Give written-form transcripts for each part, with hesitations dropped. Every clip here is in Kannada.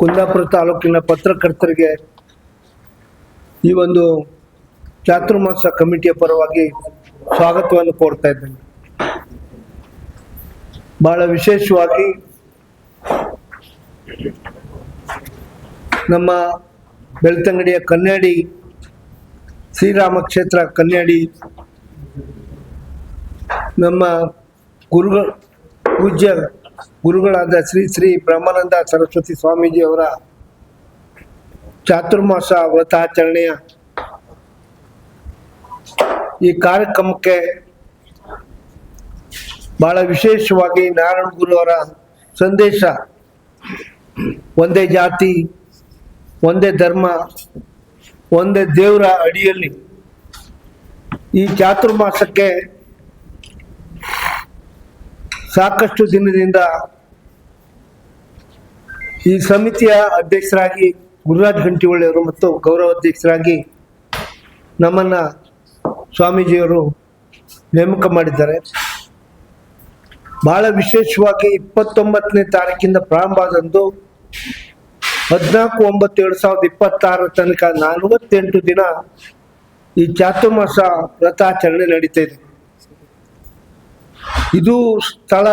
ಕುಂದಾಪುರ ತಾಲೂಕಿನ ಪತ್ರಕರ್ತರಿಗೆ ಈ ಒಂದು ಚಾತುರ್ಮಾಸ ಕಮಿಟಿಯ ಪರವಾಗಿ ಸ್ವಾಗತವನ್ನು ಕೋರ್ತಾ ಇದ್ದೇನೆ. ಬಹಳ ವಿಶೇಷವಾಗಿ ನಮ್ಮ ಬೆಳ್ತಂಗಡಿಯ ಕನ್ಯಾಡಿ ಶ್ರೀರಾಮ ಕ್ಷೇತ್ರ ಕನ್ಯಾಡಿ ನಮ್ಮ ಪೂಜ್ಯ ಗುರುಗಳಾದ ಶ್ರೀ ಶ್ರೀ ಬ್ರಹ್ಮಾನಂದ ಸರಸ್ವತಿ ಸ್ವಾಮೀಜಿಯವರ ಚಾತುರ್ಮಾಸ ವ್ರತಾಚರಣೆಯ ಈ ಕಾರ್ಯಕ್ರಮಕ್ಕೆ ಬಹಳ ವಿಶೇಷವಾಗಿ ನಾರಾಯಣ ಗುರುವರ ಸಂದೇಶ, ಒಂದೇ ಜಾತಿ ಒಂದೇ ಧರ್ಮ ಒಂದೇ ದೇವರ ಅಡಿಯಲ್ಲಿ ಈ ಚಾತುರ್ಮಾಸಕ್ಕೆ ಸಾಕಷ್ಟು ದಿನದಿಂದ ಈ ಸಮಿತಿಯ ಅಧ್ಯಕ್ಷರಾಗಿ ಗುರುರಾಜ್ ಗಂಟಿಹೊಳ್ಳಿಯವರು ಮತ್ತು ಗೌರವ ಅಧ್ಯಕ್ಷರಾಗಿ ನಮ್ಮನ್ನು ಸ್ವಾಮೀಜಿಯವರು ನೇಮಕ ಮಾಡಿದ್ದಾರೆ. ಬಹಳ ವಿಶೇಷವಾಗಿ 29ನೇ ತಾರೀಕಿಂದ ಪ್ರಾರಂಭ ಆದಂದು 14/9/2026 ತನಕ 48 ದಿನ ಈ ಚಾತುರ್ಮಾಸ ವ್ರತಾಚರಣೆ ನಡೀತಾ ಇದೆ. ಇದು ಸ್ಥಳ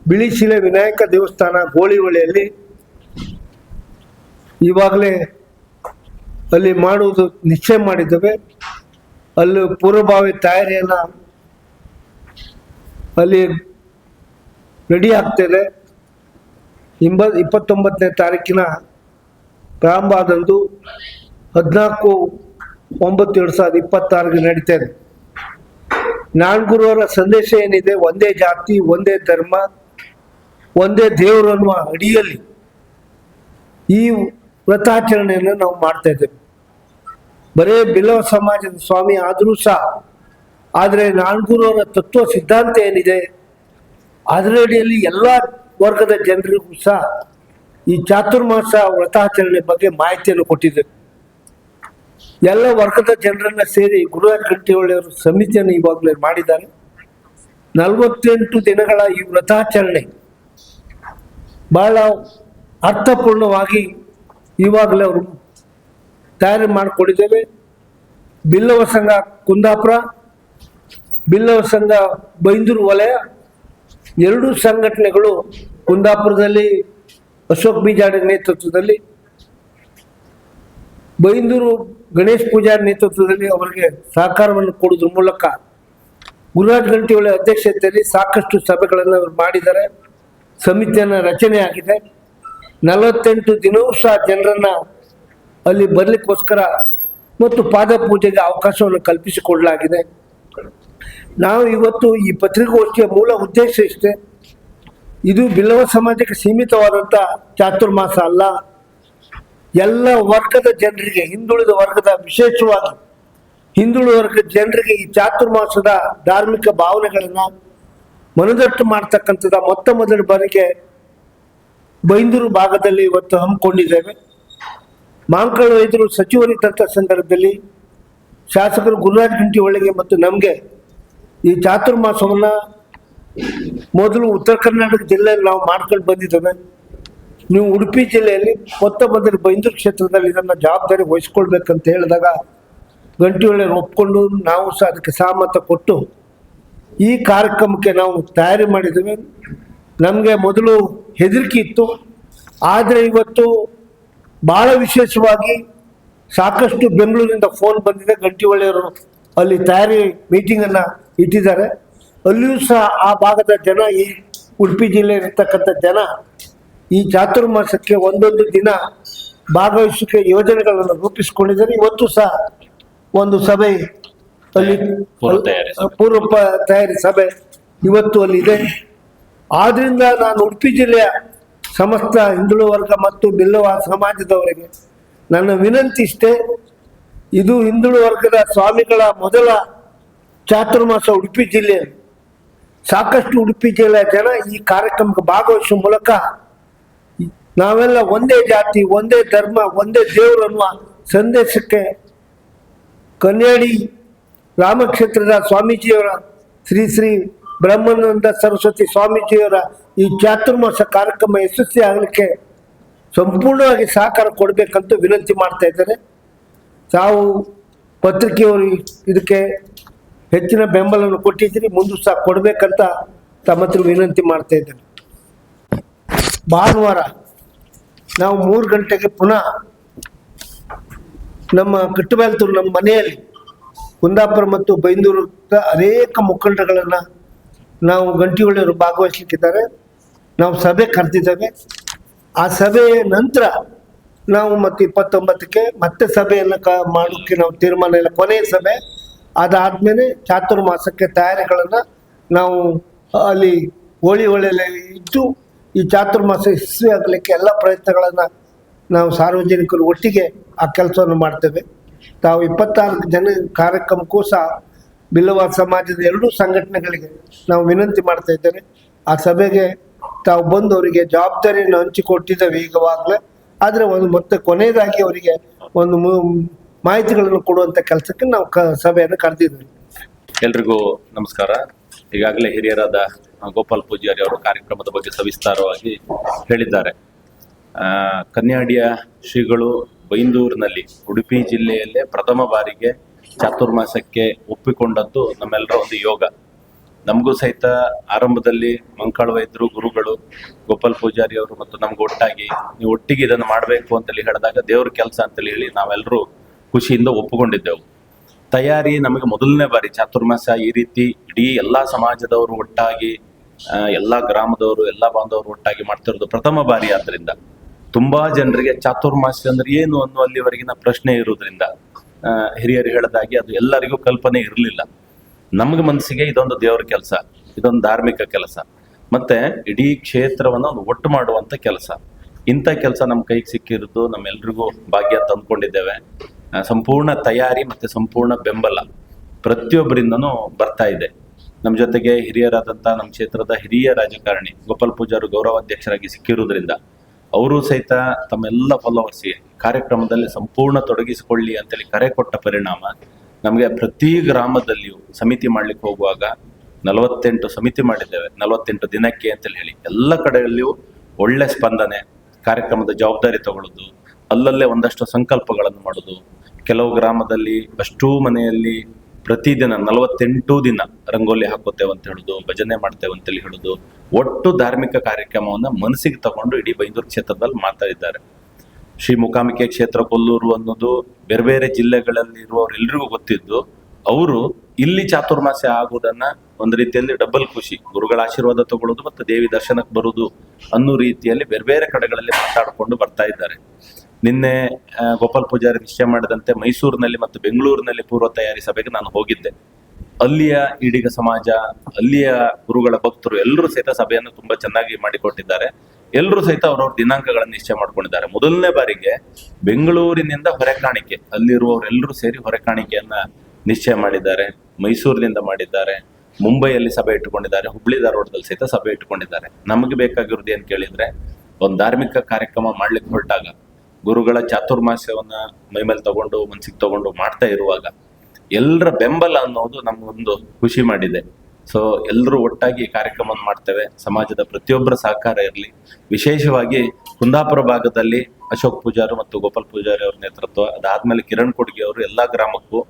ಬಿಳಿಶಿಲೆ ವಿನಾಯಕ ದೇವಸ್ಥಾನ ಗೋಳಿಹೊಳೆಯಲ್ಲಿ. ಇವಾಗಲೇ ಅಲ್ಲಿ ಮಾಡುವುದು ನಿಶ್ಚಯ ಮಾಡಿದ್ದೇವೆ. ಅಲ್ಲಿ ಪೂರ್ವಭಾವಿ ತಯಾರಿಯನ್ನು ಅಲ್ಲಿ ರೆಡಿ ಆಗ್ತಿದೆ. 29ನೇ ತಾರೀಕಿನ ಪ್ರಾರಂಭ ಆದಂದು 14/9/2026 ನಡೀತಾ ಇದೆ. ನಾಲ್ಗುರುವರ ಸಂದೇಶ ಏನಿದೆ, ಒಂದೇ ಜಾತಿ ಒಂದೇ ಧರ್ಮ ಒಂದೇ ದೇವರು ಅನ್ನುವ ಅಡಿಯಲ್ಲಿ ಈ ವ್ರತಾಚರಣೆಯನ್ನು ನಾವು ಮಾಡ್ತಾ ಇದ್ದೇವೆ. ಬರೇ ಬಿಲ್ಲವ ಸಮಾಜದ ಸ್ವಾಮಿ ಆದರೂ ಸಹ, ಆದರೆ ನಾಲ್ಗುರುವರ ತತ್ವ ಸಿದ್ಧಾಂತ ಏನಿದೆ ಅದರ ಅಡಿಯಲ್ಲಿ ಎಲ್ಲ ವರ್ಗದ ಜನರಿಗೂ ಸಹ ಈ ಚಾತುರ್ಮಾಸ ವ್ರತಾಚರಣೆ ಬಗ್ಗೆ ಮಾಹಿತಿಯನ್ನು ಕೊಟ್ಟಿದ್ದೇವೆ. ಎಲ್ಲ ವರ್ಗದ ಜನರನ್ನ ಸೇರಿ ಗುರುರಾಜ್ ಗಂಟಿಹೊಳ್ಳಿಯವರು ಸಮಿತಿಯನ್ನು ಇವಾಗಲೇ ಮಾಡಿದ್ದಾರೆ. 48 ದಿನಗಳ ಈ ವ್ರತಾಚರಣೆ ಬಹಳ ಅರ್ಥಪೂರ್ಣವಾಗಿ ಇವಾಗಲೇ ಅವರು ತಯಾರಿ ಮಾಡಿಕೊಂಡಿದ್ದೇವೆ. ಬಿಲ್ಲವ ಸಂಘ ಕುಂದಾಪುರ, ಬಿಲ್ಲವ ಸಂಘ ಬೈಂದೂರು ವಲಯ ಎರಡೂ ಸಂಘಟನೆಗಳು ಕುಂದಾಪುರದಲ್ಲಿ ಅಶೋಕ್ ಬೀಜಾಡಿ ನೇತೃತ್ವದಲ್ಲಿ, ಬೈಂದೂರು ಗಣೇಶ್ ಪೂಜಾರಿ ನೇತೃತ್ವದಲ್ಲಿ ಅವರಿಗೆ ಸಹಕಾರವನ್ನು ಕೊಡುವುದ್ರ ಮೂಲಕ ಗುರುರಾಜ್ ಗಂಟಿಹೊಳ್ಳಿ ಅಧ್ಯಕ್ಷತೆಯಲ್ಲಿ ಸಾಕಷ್ಟು ಸಭೆಗಳನ್ನು ಅವರು ಮಾಡಿದ್ದಾರೆ. ಸಮಿತಿಯನ್ನು ರಚನೆ ಆಗಿದೆ. 48 ದಿನವೂ ಸಹ ಜನರನ್ನ ಅಲ್ಲಿ ಬರಲಿಕ್ಕೋಸ್ಕರ ಮತ್ತು ಪಾದ ಪೂಜೆಗೆ ಅವಕಾಶವನ್ನು ಕಲ್ಪಿಸಿಕೊಡಲಾಗಿದೆ. ನಾವು ಇವತ್ತು ಈ ಪತ್ರಿಕಾಗೋಷ್ಠಿಯ ಮೂಲ ಉದ್ದೇಶ ಇಷ್ಟೇ. ಇದು ಬಿಲ್ಲವ ಸಮಾಜಕ್ಕೆ ಸೀಮಿತವಾದಂಥ ಚಾತುರ್ಮಾಸ ಅಲ್ಲ. ಎಲ್ಲ ವರ್ಗದ ಜನರಿಗೆ, ಹಿಂದುಳಿದ ವರ್ಗದ, ವಿಶೇಷವಾಗಿ ಹಿಂದುಳಿದ ವರ್ಗದ ಜನರಿಗೆ ಈ ಚಾತುರ್ಮಾಸದ ಧಾರ್ಮಿಕ ಭಾವನೆಗಳನ್ನು ಮನದಟ್ಟು ಮಾಡ್ತಕ್ಕಂಥದ್ದು ಮೊತ್ತ ಮೊದಲ ಬಾರಿಗೆ ಬೈಂದೂರು ಭಾಗದಲ್ಲಿ ಇವತ್ತು ಹಮ್ಮಿಕೊಂಡಿದ್ದೇವೆ. ಮಾಂಕಳ ವೈದ್ಯರು ಸಚಿವರಿದ್ದಂಥ ಸಂದರ್ಭದಲ್ಲಿ ಶಾಸಕರು ಗುರುರಾಜ್ ಗಂಟಿಹೊಳ್ಳಿಗೆ ಮತ್ತು ನಮಗೆ ಈ ಚಾತುರ್ಮಾಸವನ್ನು ಮೊದಲು ಉತ್ತರ ಕರ್ನಾಟಕ ಜಿಲ್ಲೆಯಲ್ಲಿ ನಾವು ಮಾಡ್ಕೊಂಡು ಬಂದಿದ್ದೇವೆ. ನೀವು ಉಡುಪಿ ಜಿಲ್ಲೆಯಲ್ಲಿ ಮೊತ್ತ ಮೊದಲು ಬೈಂದೂರು ಕ್ಷೇತ್ರದಲ್ಲಿ ಇದನ್ನು ಜವಾಬ್ದಾರಿ ವಹಿಸ್ಕೊಳ್ಬೇಕಂತ ಹೇಳಿದಾಗ ಗಂಟಿಹೊಳ್ಳಿಯವರು ಒಪ್ಕೊಂಡು ನಾವು ಸಹ ಅದಕ್ಕೆ ಸಹಮತ ಕೊಟ್ಟು ಈ ಕಾರ್ಯಕ್ರಮಕ್ಕೆ ನಾವು ತಯಾರಿ ಮಾಡಿದ್ದೇವೆ. ನಮಗೆ ಮೊದಲು ಹೆದರಿಕೆ ಇತ್ತು, ಆದರೆ ಇವತ್ತು ಭಾಳ ವಿಶೇಷವಾಗಿ ಸಾಕಷ್ಟು ಬೆಂಗಳೂರಿನಿಂದ ಫೋನ್ ಬಂದಿದೆ. ಗಂಟಿಹೊಳ್ಳಿಯವರು ಅಲ್ಲಿ ತಯಾರಿ ಮೀಟಿಂಗನ್ನು ಇಟ್ಟಿದ್ದಾರೆ. ಅಲ್ಲಿಯೂ ಸಹ ಆ ಭಾಗದ ಜನ, ಈ ಉಡುಪಿ ಜಿಲ್ಲೆಯಲ್ಲಿರ್ತಕ್ಕಂಥ ಜನ ಈ ಚಾತುರ್ಮಾಸಕ್ಕೆ ಒಂದೊಂದು ದಿನ ಭಾಗವಹಿಸಲಿಕ್ಕೆ ಯೋಜನೆಗಳನ್ನು ರೂಪಿಸಿಕೊಂಡಿದ್ದಾರೆ. ಇವತ್ತು ಸಹ ಒಂದು ಸಭೆ ಅಲ್ಲಿ ಪೂರ್ವ ತಯಾರಿ ಸಭೆ ಇವತ್ತು ಅಲ್ಲಿದೆ. ಆದ್ರಿಂದ ನಾನು ಉಡುಪಿ ಜಿಲ್ಲೆಯ ಸಮಸ್ತ ಹಿಂದುಳಿದ ವರ್ಗ ಮತ್ತು ಬಿಲ್ಲವ ಸಮಾಜದವರಿಗೆ ನನ್ನ ವಿನಂತಿ ಇಷ್ಟೇ, ಇದು ಹಿಂದುಳಿದ ವರ್ಗದ ಸ್ವಾಮಿಗಳ ಮೊದಲ ಚಾತುರ್ಮಾಸ ಉಡುಪಿ ಜಿಲ್ಲೆಯಲ್ಲಿ. ಸಾಕಷ್ಟು ಉಡುಪಿ ಜಿಲ್ಲೆಯ ಜನ ಈ ಕಾರ್ಯಕ್ರಮಕ್ಕೆ ಭಾಗವಹಿಸುವ ಮೂಲಕ ನಾವೆಲ್ಲ ಒಂದೇ ಜಾತಿ ಒಂದೇ ಧರ್ಮ ಒಂದೇ ದೇವರು ಅನ್ನುವ ಸಂದೇಶಕ್ಕೆ ಕನ್ಯಾಡಿ ರಾಮಕ್ಷೇತ್ರದ ಸ್ವಾಮೀಜಿಯವರ ಶ್ರೀ ಶ್ರೀ ಬ್ರಹ್ಮಾನಂದ ಸರಸ್ವತಿ ಸ್ವಾಮೀಜಿಯವರ ಈ ಚಾತುರ್ಮಾಸ ಕಾರ್ಯಕ್ರಮ ಯಶಸ್ವಿ ಆಗಲಿಕ್ಕೆ ಸಂಪೂರ್ಣವಾಗಿ ಸಹಕಾರ ಕೊಡಬೇಕಂತ ವಿನಂತಿ ಮಾಡ್ತಾ ಇದ್ದಾರೆ. ತಾವು ಪತ್ರಿಕೆಯವರು ಇದಕ್ಕೆ ಹೆಚ್ಚಿನ ಬೆಂಬಲವನ್ನು ಕೊಟ್ಟಿದ್ದೀರಿ, ಮುಂದೆ ಸಹ ಕೊಡಬೇಕಂತ ತಮ್ಮ ಹತ್ರ ವಿನಂತಿ ಮಾಡ್ತಾ ಇದ್ದೇನೆ. ಭಾನುವಾರ ನಾವು 3 ಗಂಟೆಗೆ ಪುನಃ ನಮ್ಮ ಕಟ್ಟುಬೆಲ್ತೂರು ನಮ್ಮ ಮನೆಯಲ್ಲಿ ಕುಂದಾಪುರ ಮತ್ತು ಬೈಂದೂರು ಅನೇಕ ಮುಖಂಡಗಳನ್ನು ನಾವು ಗಂಟಿಹೊಳೆಯವರು ಭಾಗವಹಿಸಲಿಕ್ಕಿದ್ದಾರೆ. ನಾವು ಸಭೆ ಕರೆದಿದ್ದೇವೆ. ಆ ಸಭೆಯ ನಂತರ ನಾವು ಮತ್ತೆ 29ಕ್ಕೆ ಮತ್ತೆ ಸಭೆಯನ್ನು ಮಾಡೋಕ್ಕೆ ನಾವು ತೀರ್ಮಾನ ಇಲ್ಲ. ಕೊನೆಯ ಸಭೆ ಅದಾದಮೇಲೆ ಚಾತುರ್ಮಾಸಕ್ಕೆ ತಯಾರಿಗಳನ್ನು ನಾವು ಅಲ್ಲಿ ಹೋಳಿಯಲ್ಲಿ ಇದ್ದು ಈ ಚಾತುರ್ಮಾಸ ಯಶಸ್ವಿ ಆಗಲಿಕ್ಕೆ ಎಲ್ಲ ಪ್ರಯತ್ನಗಳನ್ನು ನಾವು ಸಾರ್ವಜನಿಕರು ಒಟ್ಟಿಗೆ ಆ ಕೆಲಸವನ್ನು ಮಾಡ್ತೇವೆ. ತಾವು 26 ಜನ ಕಾರ್ಯಕ್ರಮಕ್ಕೂ ಸಹ ಬಿಲ್ಲವ ಸಮಾಜದ ಎರಡೂ ಸಂಘಟನೆಗಳಿಗೆ ನಾವು ವಿನಂತಿ ಮಾಡ್ತಾ ಇದ್ದೇನೆ. ಆ ಸಭೆಗೆ ತಾವು ಬಂದು ಅವರಿಗೆ ಜವಾಬ್ದಾರಿಯನ್ನು ಹಂಚಿಕೊಟ್ಟಿದ್ದೇವೆ ಈಗವಾಗಲೇ. ಆದರೆ ಮತ್ತೆ ಕೊನೆಯದಾಗಿ ಅವರಿಗೆ ಒಂದು ಮಾಹಿತಿಗಳನ್ನು ಕೊಡುವಂಥ ಕೆಲಸಕ್ಕೆ ನಾವು ಸಭೆಯನ್ನು ಕರೆದಿದ್ದೇವೆ. ಎಲ್ರಿಗೂ ನಮಸ್ಕಾರ. ಈಗಾಗಲೇ ಹಿರಿಯರಾದ ಗೋಪಾಲ್ ಪೂಜಾರಿ ಅವರು ಕಾರ್ಯಕ್ರಮದ ಬಗ್ಗೆ ಸವಿಸ್ತಾರವಾಗಿ ಹೇಳಿದ್ದಾರೆ. ಕನ್ಯಾಡಿಯ ಶ್ರೀಗಳು ಬೈಂದೂರಿನಲ್ಲಿ ಉಡುಪಿ ಜಿಲ್ಲೆಯಲ್ಲೇ ಪ್ರಥಮ ಬಾರಿಗೆ ಚಾತುರ್ಮಾಸಕ್ಕೆ ಒಪ್ಪಿಕೊಂಡದ್ದು ನಮ್ಮೆಲ್ಲರ ಒಂದು ಯೋಗ. ನಮಗೂ ಸಹಿತ ಆರಂಭದಲ್ಲಿ ಮಂಕಾಳ ವೈದ್ಯರು ಗುರುಗಳು ಗೋಪಾಲ್ ಪೂಜಾರಿ ಅವರು ಮತ್ತು ನಮ್ಗೆ ಒಟ್ಟಾಗಿ ನೀವು ಒಟ್ಟಿಗೆ ಇದನ್ನು ಮಾಡಬೇಕು ಅಂತೇಳಿ ಹೇಳಿದಾಗ ದೇವ್ರ ಕೆಲಸ ಅಂತೇಳಿ ಹೇಳಿ ನಾವೆಲ್ಲರೂ ಖುಷಿಯಿಂದ ಒಪ್ಪಿಕೊಂಡಿದ್ದೆವು. ತಯಾರಿ ನಮಗೆ ಮೊದಲನೇ ಬಾರಿ ಚಾತುರ್ಮಾಸ ಈ ರೀತಿ ಇಡೀ ಎಲ್ಲ ಸಮಾಜದವರು ಒಟ್ಟಾಗಿ ಎಲ್ಲ ಗ್ರಾಮದವರು ಎಲ್ಲ ಬಾಂಧವರು ಒಟ್ಟಾಗಿ ಮಾಡ್ತಿರೋದು ಪ್ರಥಮ ಬಾರಿ. ಆದ್ದರಿಂದ ತುಂಬಾ ಜನರಿಗೆ ಚಾತುರ್ಮಾಸ ಅಂದ್ರೆ ಏನು ಅನ್ನೋ ಅಲ್ಲಿವರೆಗಿನ ಪ್ರಶ್ನೆ ಇರುವುದರಿಂದ ಹಿರಿಯರು ಹೇಳಿದಾಗೆ ಅದು ಎಲ್ಲರಿಗೂ ಕಲ್ಪನೆ ಇರಲಿಲ್ಲ. ನಮಗೆ ಮನಸ್ಸಿಗೆ ಇದೊಂದು ದೇವರ ಕೆಲಸ, ಇದೊಂದು ಧಾರ್ಮಿಕ ಕೆಲಸ, ಮತ್ತೆ ಇಡೀ ಕ್ಷೇತ್ರವನ್ನು ಒಂದು ಒಟ್ಟು ಮಾಡುವಂತ ಕೆಲಸ. ಇಂಥ ಕೆಲಸ ನಮ್ಮ ಕೈಗೆ ಸಿಕ್ಕಿರೋದು ನಮ್ಮೆಲ್ರಿಗೂ ಭಾಗ್ಯ ಅಂತ ಅಂದ್ಕೊಂಡಿದ್ದೇವೆ. ಸಂಪೂರ್ಣ ತಯಾರಿ ಮತ್ತೆ ಸಂಪೂರ್ಣ ಬೆಂಬಲ ಪ್ರತಿಯೊಬ್ಬರಿಂದನೂ ಬರ್ತಾ ಇದೆ. ನಮ್ಮ ಜೊತೆಗೆ ಹಿರಿಯರಾದಂಥ ನಮ್ಮ ಕ್ಷೇತ್ರದ ಹಿರಿಯ ರಾಜಕಾರಣಿ ಗೋಪಾಲ್ ಪೂಜಾರು ಗೌರವಾಧ್ಯಕ್ಷರಾಗಿ ಸಿಕ್ಕಿರುವುದರಿಂದ ಅವರು ಸಹಿತ ತಮ್ಮೆಲ್ಲ ಫಾಲೋವರ್ಸ್ಗೆ ಕಾರ್ಯಕ್ರಮದಲ್ಲಿ ಸಂಪೂರ್ಣ ತೊಡಗಿಸಿಕೊಳ್ಳಿ ಅಂತೇಳಿ ಕರೆ ಕೊಟ್ಟ ಪರಿಣಾಮ ನಮಗೆ ಪ್ರತಿ ಗ್ರಾಮದಲ್ಲಿಯೂ ಸಮಿತಿ ಮಾಡ್ಲಿಕ್ಕೆ ಹೋಗುವಾಗ 48 ಸಮಿತಿ ಮಾಡಿದ್ದೇವೆ, 48 ದಿನಕ್ಕೆ ಅಂತೇಳಿ ಹೇಳಿ ಎಲ್ಲ ಕಡೆಯಲ್ಲಿಯೂ ಒಳ್ಳೆ ಸ್ಪಂದನೆ. ಕಾರ್ಯಕ್ರಮದ ಜವಾಬ್ದಾರಿ ತಗೊಳ್ಳೋದು, ಅಲ್ಲಲ್ಲೇ ಒಂದಷ್ಟು ಸಂಕಲ್ಪಗಳನ್ನು ಮಾಡೋದು, ಕೆಲವು ಗ್ರಾಮದಲ್ಲಿ ಅಷ್ಟೂ ಮನೆಯಲ್ಲಿ ಪ್ರತಿದಿನ 48 ದಿನ ರಂಗೋಲಿ ಹಾಕೋತೇವೆ ಅಂತ ಹೇಳುದು, ಭಜನೆ ಮಾಡ್ತೇವೆ ಅಂತೇಳಿ ಹೇಳುದು, ಒಟ್ಟು ಧಾರ್ಮಿಕ ಕಾರ್ಯಕ್ರಮವನ್ನ ಮನಸ್ಸಿಗೆ ತಗೊಂಡು ಇಡೀ ಬೈಂದೂರು ಕ್ಷೇತ್ರದಲ್ಲಿ ಮಾಡ್ತಾ ಇದ್ದಾರೆ. ಶ್ರೀ ಮೂಕಾಂಬಿಕೆ ಕ್ಷೇತ್ರ ಕೊಲ್ಲೂರು ಅನ್ನೋದು ಬೇರೆ ಬೇರೆ ಜಿಲ್ಲೆಗಳಲ್ಲಿ ಇರುವವರೆಲ್ಲರಿಗೂ ಗೊತ್ತಿದ್ದು, ಅವರು ಇಲ್ಲಿ ಚಾತುರ್ಮಾಸ ಆಗುವುದನ್ನ ಒಂದು ರೀತಿಯಲ್ಲಿ ಡಬಲ್ ಖುಷಿ, ಗುರುಗಳ ಆಶೀರ್ವಾದ ತಗೊಳ್ಳೋದು ಮತ್ತು ದೇವಿ ದರ್ಶನಕ್ಕೆ ಬರುವುದು ಅನ್ನೋ ರೀತಿಯಲ್ಲಿ ಬೇರೆ ಬೇರೆ ಕಡೆಗಳಲ್ಲಿ ಮಾತಾಡಿಕೊಂಡು ಬರ್ತಾ ಇದ್ದಾರೆ. ನಿನ್ನೆ ಗೋಪಾಲ್ ಪೂಜಾರಿ ನಿಶ್ಚಯ ಮಾಡಿದಂತೆ ಮೈಸೂರಿನಲ್ಲಿ ಮತ್ತು ಬೆಂಗಳೂರಿನಲ್ಲಿ ಪೂರ್ವ ತಯಾರಿ ಸಭೆಗೆ ನಾನು ಹೋಗಿದ್ದೆ. ಅಲ್ಲಿಯ ಈಡಿಗ ಸಮಾಜ, ಅಲ್ಲಿಯ ಗುರುಗಳ ಭಕ್ತರು ಎಲ್ಲರೂ ಸಹಿತ ಸಭೆಯನ್ನು ತುಂಬಾ ಚೆನ್ನಾಗಿ ಮಾಡಿಕೊಟ್ಟಿದ್ದಾರೆ. ಎಲ್ಲರೂ ಸಹಿತ ಅವ್ರವ್ರ ದಿನಾಂಕಗಳನ್ನು ನಿಶ್ಚಯ ಮಾಡ್ಕೊಂಡಿದ್ದಾರೆ. ಮೊದಲನೇ ಬಾರಿಗೆ ಬೆಂಗಳೂರಿನಿಂದ ಹೊರೆಕಾಣಿಕೆ, ಅಲ್ಲಿರುವವರೆಲ್ಲರೂ ಸೇರಿ ಹೊರೆಕಾಣಿಕೆಯನ್ನ ನಿಶ್ಚಯ ಮಾಡಿದ್ದಾರೆ. ಮೈಸೂರಿನಿಂದ ಮಾಡಿದ್ದಾರೆ, ಮುಂಬೈಯಲ್ಲಿ ಸಭೆ ಇಟ್ಟುಕೊಂಡಿದ್ದಾರೆ, ಹುಬ್ಳಿ ಧಾರವಾಡದಲ್ಲಿ ಸಹಿತ ಸಭೆ ಇಟ್ಟುಕೊಂಡಿದ್ದಾರೆ. ನಮಗೆ ಬೇಕಾಗಿರೋದು ಏನ್ ಕೇಳಿದ್ರೆ, ಒಂದು ಧಾರ್ಮಿಕ ಕಾರ್ಯಕ್ರಮ ಮಾಡ್ಲಿಕ್ಕೆ ಹೊರಟಾಗ ಗುರುಗಳ ಚಾತುರ್ಮಾಸ್ಯವನ್ನ ಮೈಮೇಲೆ ತಗೊಂಡು ಮನ್ಸಿಗೆ ತಗೊಂಡು ಮಾಡ್ತಾ ಇರುವಾಗ ಎಲ್ಲರ ಬೆಂಬಲ ಅನ್ನೋದು ನಮ್ಗೊಂದು ಖುಷಿ ಮಾಡಿದೆ. ಸೊ ಎಲ್ಲರೂ ಒಟ್ಟಾಗಿ ಕಾರ್ಯಕ್ರಮವನ್ನು ಮಾಡ್ತೇವೆ. ಸಮಾಜದ ಪ್ರತಿಯೊಬ್ಬರ ಸಹಕಾರ ಇರಲಿ. ವಿಶೇಷವಾಗಿ ಕುಂದಾಪುರ ಭಾಗದಲ್ಲಿ ಅಶೋಕ್ ಪೂಜಾರು ಮತ್ತು ಗೋಪಾಲ್ ಪೂಜಾರಿ ಅವ್ರ ನೇತೃತ್ವ, ಅದಾದ್ಮೇಲೆ ಕಿರಣ್ ಕೊಡ್ಗಿ ಅವರು ಎಲ್ಲಾ ಗ್ರಾಮಕ್ಕೂ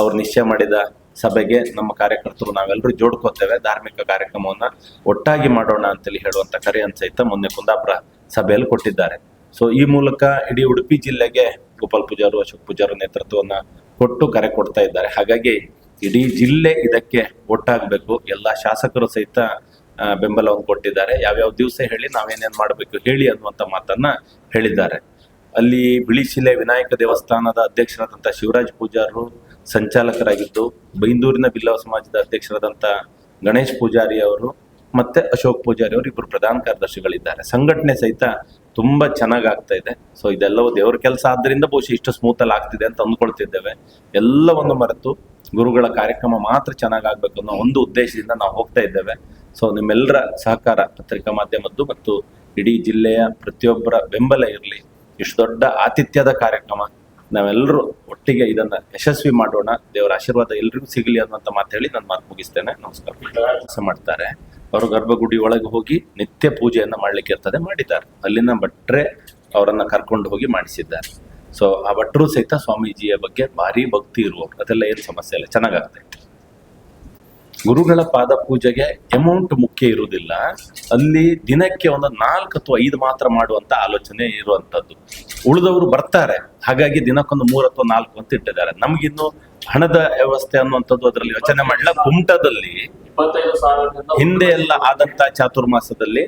ಅವ್ರು ನಿಶ್ಚಯ ಮಾಡಿದ ಸಭೆಗೆ ನಮ್ಮ ಕಾರ್ಯಕರ್ತರು ನಾವೆಲ್ಲರೂ ಜೋಡ್ಕೋತೇವೆ. ಧಾರ್ಮಿಕ ಕಾರ್ಯಕ್ರಮವನ್ನ ಒಟ್ಟಾಗಿ ಮಾಡೋಣ ಅಂತೇಳಿ ಹೇಳುವಂತ ಕರೆಯನ್ನು ಸಹಿತ ಮೊನ್ನೆ ಕುಂದಾಪುರ ಸಭೆಯಲ್ಲಿ ಕೊಟ್ಟಿದ್ದಾರೆ. ಸೊ ಈ ಮೂಲಕ ಇಡೀ ಉಡುಪಿ ಜಿಲ್ಲೆಗೆ ಗೋಪಾಲ್ ಪೂಜಾರು ಅಶೋಕ್ ಪೂಜಾರು ನೇತೃತ್ವವನ್ನ ಕೊಟ್ಟು ಕರೆ ಕೊಡ್ತಾ ಇದ್ದಾರೆ. ಹಾಗಾಗಿ ಇಡೀ ಜಿಲ್ಲೆ ಇದಕ್ಕೆ ಒಟ್ಟಾಗಬೇಕು. ಎಲ್ಲ ಶಾಸಕರು ಸಹಿತ ಬೆಂಬಲವನ್ನು ಕೊಟ್ಟಿದ್ದಾರೆ. ಯಾವ್ಯಾವ ದಿವಸ ಹೇಳಿ ನಾವೇನೇನ್ ಮಾಡಬೇಕು ಹೇಳಿ ಅನ್ನುವಂಥ ಮಾತನ್ನ ಹೇಳಿದ್ದಾರೆ. ಅಲ್ಲಿ ಬಿಳಿಶಿಲೆ ವಿನಾಯಕ ದೇವಸ್ಥಾನದ ಅಧ್ಯಕ್ಷರಾದಂಥ ಶಿವರಾಜ್ ಪೂಜಾರು ಸಂಚಾಲಕರಾಗಿದ್ದು, ಬೈಂದೂರಿನ ಬಿಲ್ಲವ ಸಮಾಜದ ಅಧ್ಯಕ್ಷರಾದಂಥ ಗಣೇಶ್ ಪೂಜಾರಿ ಅವರು ಮತ್ತೆ ಅಶೋಕ್ ಪೂಜಾರಿ ಅವರು ಇಬ್ಬರು ಪ್ರಧಾನ ಕಾರ್ಯದರ್ಶಿಗಳಿದ್ದಾರೆ. ಸಂಘಟನೆ ಸಹಿತ ತುಂಬಾ ಚೆನ್ನಾಗಿ ಆಗ್ತಾ ಇದೆ. ಸೊ ಇದೆಲ್ಲವೂ ದೇವರ ಕೆಲಸ ಆದ್ರಿಂದ ಬಹುಶಃ ಇಷ್ಟು ಸ್ಮೂತ್ ಅಲ್ಲಿ ಆಗ್ತಿದೆ ಅಂತ ಅಂದ್ಕೊಳ್ತಿದ್ದೇವೆ. ಎಲ್ಲವನ್ನು ಮರೆತು ಗುರುಗಳ ಕಾರ್ಯಕ್ರಮ ಮಾತ್ರ ಚೆನ್ನಾಗಿ ಆಗ್ಬೇಕು ಅನ್ನೋ ಒಂದು ಉದ್ದೇಶದಿಂದ ನಾವು ಹೋಗ್ತಾ ಇದ್ದೇವೆ. ಸೊ ನಿಮ್ಮೆಲ್ಲರ ಸಹಕಾರ ಪತ್ರಿಕಾ ಮಾಧ್ಯಮದ್ದು ಮತ್ತು ಇಡೀ ಜಿಲ್ಲೆಯ ಪ್ರತಿಯೊಬ್ಬರ ಬೆಂಬಲ ಇರಲಿ. ಇಷ್ಟು ದೊಡ್ಡ ಆತಿಥ್ಯದ ಕಾರ್ಯಕ್ರಮ ನಾವೆಲ್ಲರೂ ಒಟ್ಟಿಗೆ ಇದನ್ನ ಯಶಸ್ವಿ ಮಾಡೋಣ. ದೇವರ ಆಶೀರ್ವಾದ ಎಲ್ರಿಗೂ ಸಿಗಲಿ ಅನ್ನುವಂತ ಮಾತು ಹೇಳಿ ನನ್ನ ಮಾತು ಮುಗಿಸ್ತೇನೆ. ನಮಸ್ಕಾರ. ಕೆಲಸ ಮಾಡ್ತಾರೆ, ಅವರು ಗರ್ಭಗುಡಿ ಒಳಗೆ ಹೋಗಿ ನಿತ್ಯ ಪೂಜೆಯನ್ನ ಮಾಡ್ಲಿಕ್ಕೆ ಇರ್ತದೆ, ಮಾಡಿದ್ದಾರೆ. ಅಲ್ಲಿನ ಭಟ್ರೆ ಅವರನ್ನ ಕರ್ಕೊಂಡು ಹೋಗಿ ಮಾಡಿಸಿದ್ದಾರೆ. ಸೊ ಆ ಭಟ್ರು ಸಹಿತ ಸ್ವಾಮೀಜಿಯ ಬಗ್ಗೆ ಭಾರಿ ಭಕ್ತಿ ಇರುವವರು, ಅದೆಲ್ಲ ಏನು ಸಮಸ್ಯೆ ಇಲ್ಲ, ಚೆನ್ನಾಗಾಗ್ತದೆ. ಗುರುಗಳ ಪಾದ ಪೂಜೆಗೆ ಅಮೌಂಟ್ ಮುಖ್ಯ ಇರುವುದಿಲ್ಲ, ಅಲ್ಲಿ ದಿನಕ್ಕೆ ಒಂದು 4 ಅಥವಾ 5 ಮಾತ್ರ ಮಾಡುವಂತ ಆಲೋಚನೆ ಇರುವಂತದ್ದು. ಉಳಿದವರು ಬರ್ತಾರೆ, ಹಾಗಾಗಿ ದಿನಕ್ಕೊಂದು 3 ಅಥವಾ 4 ಅಂತ ಇಟ್ಟಿದ್ದಾರೆ. ನಮ್ಗಿನ್ನು ಹಣದ ವ್ಯವಸ್ಥೆ ಅನ್ನುವಂಥದ್ದು ಅದರಲ್ಲಿ ಯೋಚನೆ ಮಾಡಲ್ಲ. ಕುಮಟದಲ್ಲಿ 25,000 ಹಿಂದೆ ಎಲ್ಲ ಆದಂತ ಚಾತುರ್ಮಾಸದಲ್ಲಿ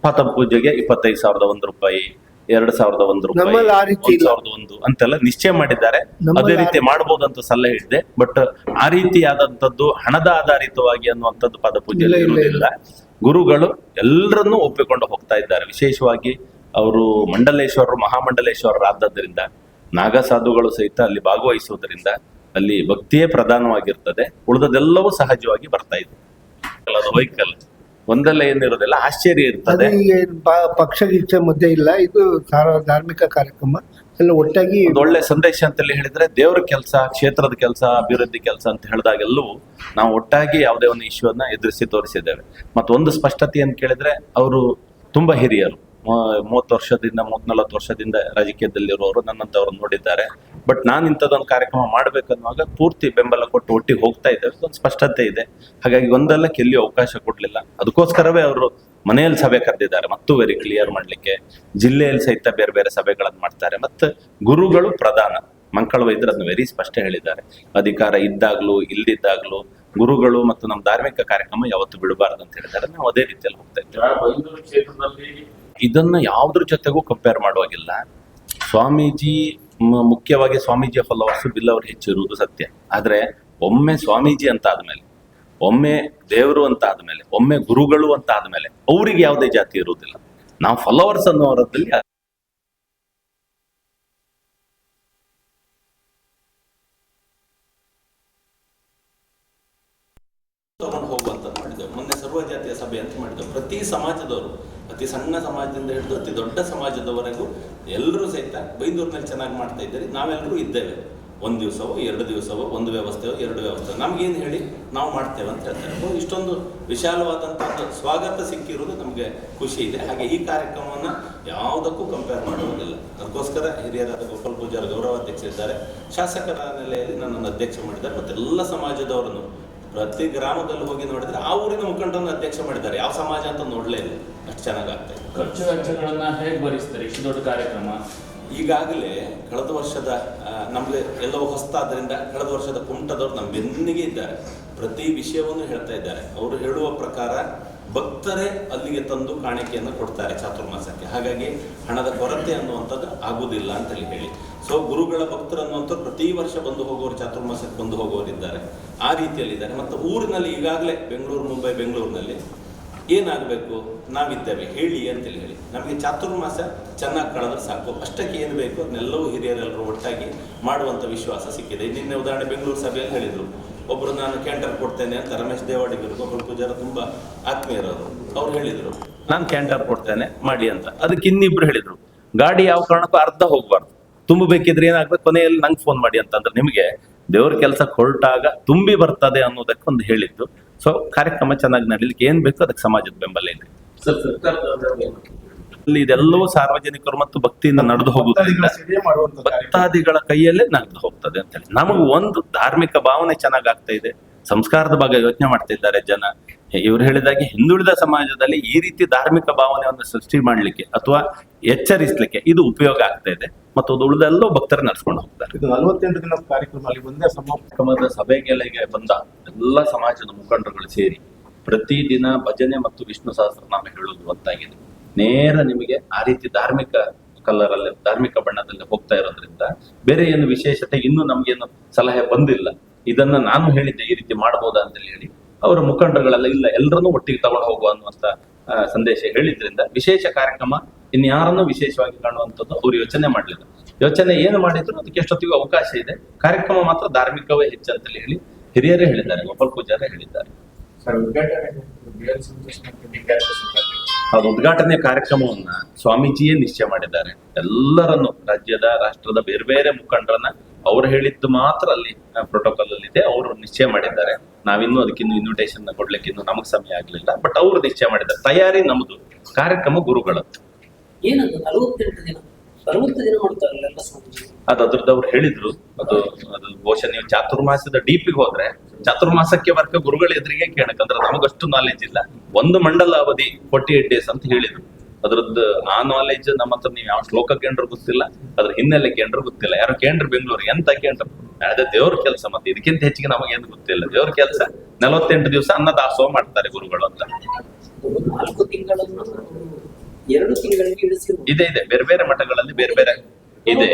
ಪಾದ ಪೂಜೆಗೆ 25,001 ರೂಪಾಯಿ, 2,001 ರೂಪಾಯಿ, ನಮ್ಮಲ್ಲಿ ಆ ರೀತಿ ಇಲ್ಲ. 1,001 ಅಂತೆಲ್ಲ ನಿಶ್ಚಯ ಮಾಡಿದ್ದಾರೆ. ನಮ್ಮಲ್ಲಿ ಅದೇ ರೀತಿ ಮಾಡಬಹುದು ಅಂತ ಸಲಹೆ ಇದೆ. ಬಟ್ ಆ ರೀತಿಯಾದಂಥದ್ದು ಹಣದ ಆಧಾರಿತವಾಗಿ ಅನ್ನುವಂಥದ್ದು ಪದಪೂಜೆ ಇಲ್ಲ, ಇಲ್ಲ, ಇರುವುದಿಲ್ಲ. ಗುರುಗಳು ಎಲ್ಲರನ್ನೂ ಒಪ್ಪಿಕೊಂಡು ಹೋಗ್ತಾ ಇದ್ದಾರೆ. ವಿಶೇಷವಾಗಿ ಅವರು ಮಂಡಲೇಶ್ವರರು, ಮಹಾಮಂಡಲೇಶ್ವರರಾದ್ದರಿಂದ ನಾಗಸಾಧುಗಳು ಸಹಿತ ಅಲ್ಲಿ ಭಾಗವಹಿಸುವುದರಿಂದ ಅಲ್ಲಿ ಭಕ್ತಿಯೇ ಪ್ರಧಾನವಾಗಿರ್ತದೆ. ಉಳಿದದೆಲ್ಲವೂ ಸಹಜವಾಗಿ ಬರ್ತಾ ಇದೆ. ಅದು ವೆಹಿಕಲ್ ಒಂದೆಲ್ಲ ಏನಿರೋದಿಲ್ಲ, ಆಶ್ಚರ್ಯ ಇರ್ತದೆ. ಅದು ಈಗ ಪಕ್ಷ ಗಿಕ್ಷ ಮಧ್ಯೆ ಇಲ್ಲ, ಇದು ಧಾರ್ಮಿಕ ಕಾರ್ಯಕ್ರಮ ಎಲ್ಲ ಒಟ್ಟಾಗಿ ಒಂದು ಒಳ್ಳೆ ಸಂದೇಶ ಅಂತೇಳಿ ಹೇಳಿದ್ರೆ, ದೇವರ ಕೆಲಸ, ಕ್ಷೇತ್ರದ ಕೆಲಸ, ಅಭಿವೃದ್ಧಿ ಕೆಲಸ ಅಂತ ಹೇಳಿದಾಗೆಲ್ಲವೂ ನಾವು ಒಟ್ಟಾಗಿ ಯಾವುದೇ ಒಂದು ಇಶ್ಯೂವನ್ನ ಎದುರಿಸಿ ತೋರಿಸಿದ್ದೇವೆ. ಮತ್ತೊಂದು ಸ್ಪಷ್ಟತೆ ಅಂತ ಕೇಳಿದ್ರೆ, ಅವರು ತುಂಬಾ ಹಿರಿಯರು, 30 ವರ್ಷದಿಂದ 30-40 ವರ್ಷದಿಂದ ರಾಜಕೀಯದಲ್ಲಿರುವವರು ನನ್ನಂತವ್ರನ್ನ ನೋಡಿದ್ದಾರೆ. ಬಟ್ ನಾನು ಇಂಥದ್ದೊಂದು ಕಾರ್ಯಕ್ರಮ ಮಾಡ್ಬೇಕನ್ನುವಾಗ ಪೂರ್ತಿ ಬೆಂಬಲ ಕೊಟ್ಟು ಒಟ್ಟಿಗೆ ಹೋಗ್ತಾ ಇದ್ದೇವೆ. ಒಂದು ಸ್ಪಷ್ಟತೆ ಇದೆ. ಹಾಗಾಗಿ ಒಂದೆಲ್ಲ ಕೆಲ್ಲಿ ಅವಕಾಶ ಕೊಡ್ಲಿಲ್ಲ. ಅದಕ್ಕೋಸ್ಕರವೇ ಅವರು ಮನೆಯಲ್ಲಿ ಸಭೆ ಕರೆದಿದ್ದಾರೆ, ಮತ್ತು ವೆರಿ ಕ್ಲಿಯರ್ ಮಾಡ್ಲಿಕ್ಕೆ. ಜಿಲ್ಲೆಯಲ್ಲಿ ಸಹಿತ ಬೇರೆ ಬೇರೆ ಸಭೆಗಳನ್ನು ಮಾಡ್ತಾರೆ. ಮತ್ತು ಗುರುಗಳು ಪ್ರಧಾನ. ಮಂಕಳ ವೈದ್ಯರು ಅದನ್ನ ವೆರಿ ಸ್ಪಷ್ಟ ಹೇಳಿದ್ದಾರೆ. ಅಧಿಕಾರ ಇದ್ದಾಗ್ಲೂ ಇಲ್ದಿದ್ದಾಗ್ಲೂ ಗುರುಗಳು ಮತ್ತು ನಮ್ಮ ಧಾರ್ಮಿಕ ಕಾರ್ಯಕ್ರಮ ಯಾವತ್ತು ಬಿಡಬಾರ್ದು ಅಂತ ಹೇಳಿದ್ದಾರೆ. ನಾವು ಅದೇ ರೀತಿಯಲ್ಲಿ ಹೋಗ್ತಾ ಇದ್ದೇವೆ. ಬೈಂದೂರು ಕ್ಷೇತ್ರದಲ್ಲಿ ಇದನ್ನ ಯಾವುದ್ರ ಜೊತೆಗೂ ಕಂಪೇರ್ ಮಾಡುವಾಗಿಲ್ಲ. ಸ್ವಾಮೀಜಿ ಮುಖ್ಯವಾಗಿ ಸ್ವಾಮೀಜಿಯ ಫಾಲೋವರ್ಸ್ ಬಿಲ್ಲವರು ಹೆಚ್ಚಿರುವುದು ಸತ್ಯ. ಆದ್ರೆ ಒಮ್ಮೆ ಸ್ವಾಮೀಜಿ ಅಂತ ಆದ್ಮೇಲೆ, ಒಮ್ಮೆ ದೇವರು ಅಂತ ಆದ್ಮೇಲೆ, ಒಮ್ಮೆ ಗುರುಗಳು ಅಂತ ಆದ್ಮೇಲೆ ಅವರಿಗೆ ಯಾವುದೇ ಜಾತಿ ಇರುವುದಿಲ್ಲ. ನಾವು ಫಾಲೋವರ್ಸ್ ಅನ್ನೋರಲ್ಲಿ ತಗೊಂಡು ಹೋಗುವಂಥದ್ದು ಮಾಡಿದ್ದೇವೆ. ಮೊನ್ನೆ ಸರ್ವ ಜಾತಿಯ ಸಭೆ ಅಂತ ಮಾಡಿದ್ದೇವೆ. ಪ್ರತಿ ಸಮಾಜದವರು, ಅತಿ ಸಣ್ಣ ಸಮಾಜದಿಂದ ಹಿಡಿದು ಅತಿ ದೊಡ್ಡ ಸಮಾಜದವರೆಗೂ ಎಲ್ಲರೂ ಸಹಿತ ಬೈಂದೂರಿನಲ್ಲಿ ಚೆನ್ನಾಗಿ ಮಾಡ್ತಾ ಇದ್ದಾರೆ. ನಾವೆಲ್ಲರೂ ಇದ್ದೇವೆ. 1 ದಿವಸವೋ 2 ದಿವಸವೋ, 1 ವ್ಯವಸ್ಥೆಯೋ 2 ವ್ಯವಸ್ಥೆ, ನಮ್ಗೇನು ಹೇಳಿ ನಾವು ಮಾಡ್ತೇವೆ ಅಂತ ಹೇಳ್ತಾರೆ. ಇಷ್ಟೊಂದು ವಿಶಾಲವಾದಂಥ ಸ್ವಾಗತ ಸಿಕ್ಕಿರೋದು ನಮಗೆ ಖುಷಿ ಇದೆ. ಹಾಗೆ ಈ ಕಾರ್ಯಕ್ರಮವನ್ನು ಯಾವುದಕ್ಕೂ ಕಂಪೇರ್ ಮಾಡುವುದಿಲ್ಲ. ಅದಕ್ಕೋಸ್ಕರ ಹಿರಿಯರಾದ ಗೋಪಾಲ್ ಪೂಜಾರಿ ಗೌರವಾಧ್ಯಕ್ಷರಿದ್ದಾರೆ. ಶಾಸಕರ ನೆಲೆಯಲ್ಲಿ ನನ್ನನ್ನು ಅಧ್ಯಕ್ಷ ಮಾಡಿದ್ದಾರೆ. ಮತ್ತು ಎಲ್ಲ ಸಮಾಜದವರನ್ನು ಪ್ರತಿ ಗ್ರಾಮದಲ್ಲಿ ಹೋಗಿ ನೋಡಿದ್ರೆ ಆ ಊರಿನ ಮುಖಂಡರನ್ನು ಅಧ್ಯಕ್ಷ ಮಾಡಿದ್ದಾರೆ. ಯಾವ ಸಮಾಜ ಅಂತ ನೋಡಲೇ ಇಲ್ಲ, ಅಷ್ಟು ಚೆನ್ನಾಗಾಗ್ತಾ ಇದೆ. ಖರ್ಚು ವೆಚ್ಚಗಳನ್ನ ಹೇಗೆ ಭರಿಸ್ತಾರೆ ಇಷ್ಟು ದೊಡ್ಡ ಕಾರ್ಯಕ್ರಮ? ಈಗಾಗಲೇ ಕಳೆದ ವರ್ಷದ ನಮಗೆ ಎಲ್ಲವೂ ಹೊಸತಾದ್ರಿಂದ ಕಳೆದ ವರ್ಷದ ಕುಮಟದವರು ನಮ್ಮ ಬೆನ್ನಿಗೆ ಇದ್ದಾರೆ. ಪ್ರತಿ ವಿಷಯವನ್ನು ಹೇಳ್ತಾ ಇದ್ದಾರೆ. ಅವರು ಹೇಳುವ ಪ್ರಕಾರ ಭಕ್ತರೇ ಅಲ್ಲಿಗೆ ತಂದು ಕಾಣಿಕೆಯನ್ನು ಕೊಡ್ತಾರೆ ಚಾತುರ್ಮಾಸಕ್ಕೆ. ಹಾಗಾಗಿ ಹಣದ ಕೊರತೆ ಅನ್ನುವಂಥದ್ದು ಆಗುವುದಿಲ್ಲ ಅಂತೇಳಿ ಹೇಳಿ. ಸೊ ಗುರುಗಳ ಭಕ್ತರು ಅನ್ನುವಂಥವ್ರು ಪ್ರತಿ ವರ್ಷ ಬಂದು ಹೋಗೋರು, ಚಾತುರ್ಮಾಸಕ್ಕೆ ಬಂದು ಹೋಗೋರಿದ್ದಾರೆ. ಆ ರೀತಿಯಲ್ಲಿದ್ದಾರೆ. ಮತ್ತು ಊರಿನಲ್ಲಿ ಈಗಾಗಲೇ ಬೆಂಗಳೂರು, ಮುಂಬೈ, ಬೆಂಗಳೂರಿನಲ್ಲಿ ಏನಾಗಬೇಕು, ನಾವಿದ್ದೇವೆ ಹೇಳಿ ಅಂತೇಳಿ ಹೇಳಿ. ನಮಗೆ ಚಾತುರ್ಮಾಸ ಚೆನ್ನಾಗಿ ಕಳೆದ್ರೆ ಸಾಕು, ಅಷ್ಟಕ್ಕೆ ಏನು ಬೇಕು ಅದನ್ನೆಲ್ಲವೂ ಹಿರಿಯರೆಲ್ಲರೂ ಒಟ್ಟಾಗಿ ಮಾಡುವಂಥ ವಿಶ್ವಾಸ ಸಿಕ್ಕಿದೆ. ನಿನ್ನೆ ಉದಾಹರಣೆ ಬೆಂಗಳೂರು ಸಭೆಯಲ್ಲಿ ಹೇಳಿದರು, ಒಬ್ಬರು ನಾನು ಕ್ಯಾಂಟರ್ ಕೊಡ್ತೇನೆ ಅಂತ, ರಮೇಶ್ ದೇವಾಡಿಗರು, ಗೋಪಾಲ್ ಪೂಜಾರ ತುಂಬ ಆತ್ಮೀಯರವರು, ಅವ್ರು ಹೇಳಿದರು ನಾನು ಕ್ಯಾಂಟರ್ ಕೊಡ್ತೇನೆ ಮಾಡಿ ಅಂತ. ಅದಕ್ಕೆ ಇನ್ನಿಬ್ರು ಹೇಳಿದರು, ಗಾಡಿ ಯಾವ ಕಾರಣಕ್ಕೂ ಅರ್ಧ ಹೋಗ್ಬಾರ್ದು, ತುಂಬಬೇಕಿದ್ರೆ ಏನಾಗ್ಬೇಕು ಕೊನೆಯಲ್ಲಿ ನಂಗೆ ಫೋನ್ ಮಾಡಿ ಅಂತಂದ್ರೆ, ನಿಮಗೆ ದೇವ್ರ ಕೆಲಸಕ್ಕೆ ಹೊರಟಾಗ ತುಂಬಿ ಬರ್ತದೆ ಅನ್ನೋದಕ್ಕೆ ಒಂದು ಹೇಳಿದ್ದು. ಸೊ ಕಾರ್ಯಕ್ರಮ ಚೆನ್ನಾಗಿ ನಡೀಲಿಕ್ಕೆ ಏನ್ ಬೇಕು ಅದಕ್ಕೆ ಸಮಾಜದ ಬೆಂಬಲ ಇದೆ. ಅಲ್ಲಿ ಇದೆಲ್ಲವೂ ಸಾರ್ವಜನಿಕರು ಮತ್ತು ಭಕ್ತಿಯಿಂದ ನಡೆದು ಹೋಗುವುದರಿಂದ ಭಕ್ತಾದಿಗಳ ಕೈಯಲ್ಲೇ ನಡೆದು ಹೋಗ್ತದೆ ಅಂತ ಹೇಳಿ ನಮಗೆ ಒಂದು ಧಾರ್ಮಿಕ ಭಾವನೆ ಚೆನ್ನಾಗಾಗ್ತಾ ಇದೆ. ಸಂಸ್ಕಾರದ ಬಗ್ಗೆ ಯೋಚನೆ ಮಾಡ್ತಾ ಇದ್ದಾರೆ ಜನ. ಇವ್ರು ಹೇಳಿದಾಗೆ ಹಿಂದುಳಿದ ಸಮಾಜದಲ್ಲಿ ಈ ರೀತಿ ಧಾರ್ಮಿಕ ಭಾವನೆಯನ್ನು ಸೃಷ್ಟಿ ಮಾಡ್ಲಿಕ್ಕೆ ಅಥವಾ ಎಚ್ಚರಿಸಲಿಕ್ಕೆ ಇದು ಉಪಯೋಗ ಆಗ್ತಾ ಇದೆ. ಮತ್ತು ಅದು ಉಳಿದೆಲ್ಲೋ ಭಕ್ತರು ನಡೆಸ್ಕೊಂಡು ಹೋಗ್ತಾರೆ. ಇದು 48 ದಿನದ ಕಾರ್ಯಕ್ರಮ. ಅಲ್ಲಿ ಒಂದೇ ಸಮಾಗಮದ ಸಭೆಗಳಿಗೆ ಬಂದ ಎಲ್ಲ ಸಮಾಜದ ಮುಖಂಡರುಗಳು ಸೇರಿ ಪ್ರತಿದಿನ ಭಜನೆ ಮತ್ತು ವಿಷ್ಣು ಸಹಸ್ರನಾಮ ಹೇಳುವುದು ಅಂತಾಗಿದೆ. ನೇರ ನಿಮಗೆ ಆ ರೀತಿ ಧಾರ್ಮಿಕ ಕಲರಲ್ಲಿ, ಧಾರ್ಮಿಕ ಬಣ್ಣದಲ್ಲಿ ಹೋಗ್ತಾ ಇರೋದ್ರಿಂದ ಬೇರೆ ಏನು ವಿಶೇಷತೆ ಇನ್ನೂ ನಮ್ಗೇನು ಸಲಹೆ ಬಂದಿಲ್ಲ. ಇದನ್ನ ನಾನು ಹೇಳಿದ್ದೆ ಈ ರೀತಿ ಮಾಡಬಹುದಾ ಅಂತ ಹೇಳಿ. ಅವರ ಮುಖಂಡರುಗಳೆಲ್ಲ ಇಲ್ಲ, ಎಲ್ಲರನ್ನೂ ಒಟ್ಟಿಗೆ ತಗೊಂಡು ಹೋಗುವ ಅನ್ನುವಂತ ಸಂದೇಶ ಹೇಳಿದ್ರಿಂದ ವಿಶೇಷ ಕಾರ್ಯಕ್ರಮ ಇನ್ಯಾರನ್ನೂ ವಿಶೇಷವಾಗಿ ಕಾಣುವಂಥದ್ದು ಅವ್ರು ಯೋಚನೆ ಮಾಡಲಿಲ್ಲ. ಯೋಚನೆ ಏನು ಮಾಡಿದ್ರು ಅದಕ್ಕೆ ಎಷ್ಟೊತ್ತಿಗೂ ಅವಕಾಶ ಇದೆ. ಕಾರ್ಯಕ್ರಮ ಮಾತ್ರ ಧಾರ್ಮಿಕವೇ ಹೆಚ್ಚು ಅಂತೇಳಿ ಹೇಳಿ ಹಿರಿಯರೇ ಹೇಳಿದ್ದಾರೆ, ಗೋಪಾಲ್ ಪೂಜಾರೇ ಹೇಳಿದ್ದಾರೆ. ಅದು ಉದ್ಘಾಟನೆ ಕಾರ್ಯಕ್ರಮವನ್ನ ಸ್ವಾಮೀಜಿಯೇ ನಿಶ್ಚಯ ಮಾಡಿದ್ದಾರೆ. ಎಲ್ಲರನ್ನು ರಾಜ್ಯದ ರಾಷ್ಟ್ರದ ಬೇರೆ ಬೇರೆ ಮುಖಂಡರನ್ನ ಅವ್ರು ಹೇಳಿದ್ದು ಮಾತ್ರ ಅಲ್ಲಿ ಪ್ರೋಟೋಕಾಲ್ ಅಲ್ಲಿ ಇದೆ. ಅವರು ನಿಶ್ಚಯ ಮಾಡಿದ್ದಾರೆ. ನಾವಿನ್ನೂ ಅದಕ್ಕಿನ್ನು ಇನ್ವಿಟೇಷನ್ ಕೊಡ್ಲಿಕ್ಕೆ ಇನ್ನು ನಮಗ್ ಸಮಯ ಆಗ್ಲಿಲ್ಲ. ಬಟ್ ಅವರು ನಿಶ್ಚಯ ಮಾಡಿದ್ದಾರೆ. ತಯಾರಿ ನಮ್ದು, ಕಾರ್ಯಕ್ರಮ ಗುರುಗಳದ್ದು. ಏನದು 40 ದಿನ ಮಾಡ್ತಾರಲ್ಲ ಎಲ್ಲ ಸ್ವಾಮೀಜಿ. ಅದು ಅದ್ರದ್ದು ಅವ್ರು ಹೇಳಿದ್ರು. ಅದು ಬಹುಶಃ ನೀವು ಚಾತುರ್ಮಾಸದ ಡೀಪಿಗೆ ಹೋದ್ರೆ ಚಾತುರ್ಮಾಸಕ್ಕೆ ವರ್ಗ ಗುರುಗಳ ಎದುರಿಗೆ ಕೇಳಕಂದ್ರೆ ನಮಗಷ್ಟು ನಾಲೆಜ್ ಇಲ್ಲ. ಒಂದು ಮಂಡಲ ಅವಧಿ 48 days ಅಂತ ಹೇಳಿದ್ರು. ಅದ್ರದ್ದು ಆ ನಾಲೆಜ್ ನಮ್ಮ ಹತ್ರ ನೀವು ಯಾವ ಶ್ಲೋಕ ಕೇಂದ್ರ ಗೊತ್ತಿಲ್ಲ, ಅದ್ರ ಹಿನ್ನೆಲೆ ಕೇಂದ್ರ ಗೊತ್ತಿಲ್ಲ. ಯಾರು ಕೇಂದ್ರ ಬೆಂಗಳೂರು ಎಂತ ಕೇಂದ್ರ, ಅದೇ ದೇವ್ರ ಕೆಲಸ. ಮತ್ತೆ ಇದಕ್ಕಿಂತ ಹೆಚ್ಚಿಗೆ ನಮಗೇನು ಗೊತ್ತಿಲ್ಲ. ದೇವ್ರ ಕೆಲಸ 48 ದಿವಸ ಅನ್ನದಾಸೋಹ ಮಾಡ್ತಾರೆ ಗುರುಗಳು ಅಂತ. 4 ತಿಂಗಳನ್ನು 2 ತಿಂಗಳಿಗೆ ಇಳಿಸಿರುವುದು. ಇದೆ ಬೇರೆ ಬೇರೆ ಮಠಗಳಲ್ಲಿ ಬೇರೆ ಬೇರೆ ಇದೆ.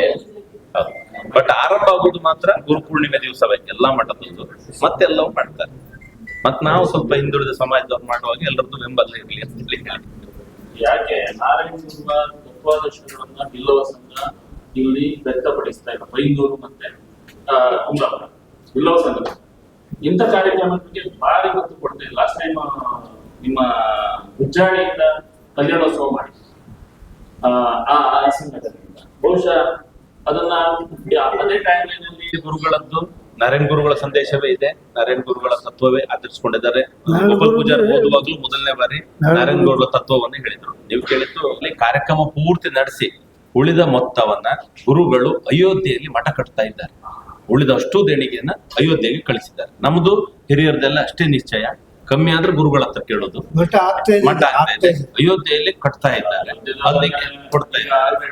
ಬಟ್ ಆರಂಭ ಆಗುದು ಮಾತ್ರ ಗುರು ಪೂರ್ಣಿಮೆ ದಿವಸವೇ ಎಲ್ಲಾ ಮಠದದ್ದು. ಮತ್ತೆಲ್ಲವೂ ಮಾಡ್ತಾರೆ. ಮತ್ ನಾವು ಸ್ವಲ್ಪ ಹಿಂದುಳಿದ ಸಮಾಜದವ್ರು ಮಾಡುವಾಗ ಎಲ್ಲರದ್ದು ಬೆಂಬಲ ಇರ್ಲಿ ಅಂತ ಹೇಳಿ ಹೇಳಿ. ಯಾಕೆ ನಾರಾಯಣ ಗುರುವ ತತ್ವಾದರ್ಶಗಳನ್ನ ಬಿಲ್ಲವ ಸಂಘ ಇಲ್ಲಿ ವ್ಯಕ್ತಪಡಿಸ್ತಾ ಇಲ್ಲ. ಬೈಂದೂರು ಮತ್ತೆ ಕುಂದಾಪುರ ಬಿಲ್ಲವ ಸಂಘ ಇಂಥ ಕಾರ್ಯಕ್ರಮಕ್ಕೆ ಭಾರಿ ಒತ್ತು ಕೊಡ್ತಾ ಇಲ್ಲ. ಲಾಸ್ಟ್ ಟೈಮ್ ನಿಮ್ಮ ಉಜ್ಜಾಣಿಯಿಂದ ಕಲ್ಯಾಣೋತ್ಸವ ಮಾಡಿ ಆ ಸಂಘಟನೆಯಿಂದ ಬಹುಶಃ ಅದನ್ನ ಅದೇ ಟೈಮ್ ಲೈನಲ್ಲಿ ಗುರುಗಳದ್ದು ನಾರಾಯಣ ಗುರುಗಳ ಸಂದೇಶವೇ ಇದೆ. ನಾರಾಯಣ ಗುರುಗಳ ತತ್ವವೇ ಆಚರಿಸಿಕೊಂಡಿದ್ದಾರೆ. ಗೋಪಾಲ್ ಪೂಜಾರಿ ಓದುವಾಗ್ಲೂ ಮೊದಲನೇ ಬಾರಿ ನಾರಾಯಣ ಗುರುಗಳ ತತ್ವವನ್ನೇ ಹೇಳಿದ್ರು. ನೀವು ಕೇಳಿದ್ದು ಅಲ್ಲಿ ಕಾರ್ಯಕ್ರಮ ಪೂರ್ತಿ ನಡೆಸಿ ಉಳಿದ ಮೊತ್ತವನ್ನ ಗುರುಗಳು ಅಯೋಧ್ಯೆಯಲ್ಲಿ ಮಠ ಕಟ್ತಾ ಇದ್ದಾರೆ. ಉಳಿದ ಅಷ್ಟು ದೇಣಿಗೆಯನ್ನ ಅಯೋಧ್ಯೆಗೆ ಕಳಿಸಿದ್ದಾರೆ. ನಮ್ದು ಹಿರಿಯರದೆಲ್ಲ ಅಷ್ಟೇ ನಿಶ್ಚಯ. ಕಮ್ಮಿ ಆದ್ರೆ ಗುರುಗಳ ಹತ್ರ ಕೇಳೋದು. ಮಠ ಆಗ್ತಾ ಇದೆ, ಮಠ ಆಗ್ತಾ ಇದೆ. ಅಯೋಧ್ಯೆಯಲ್ಲಿ ಕಟ್ತಾ ಇದ್ದಾರೆ, ಅದಕ್ಕೆ ಕೊಡ್ತಾ ಇದ್ದಾರೆ.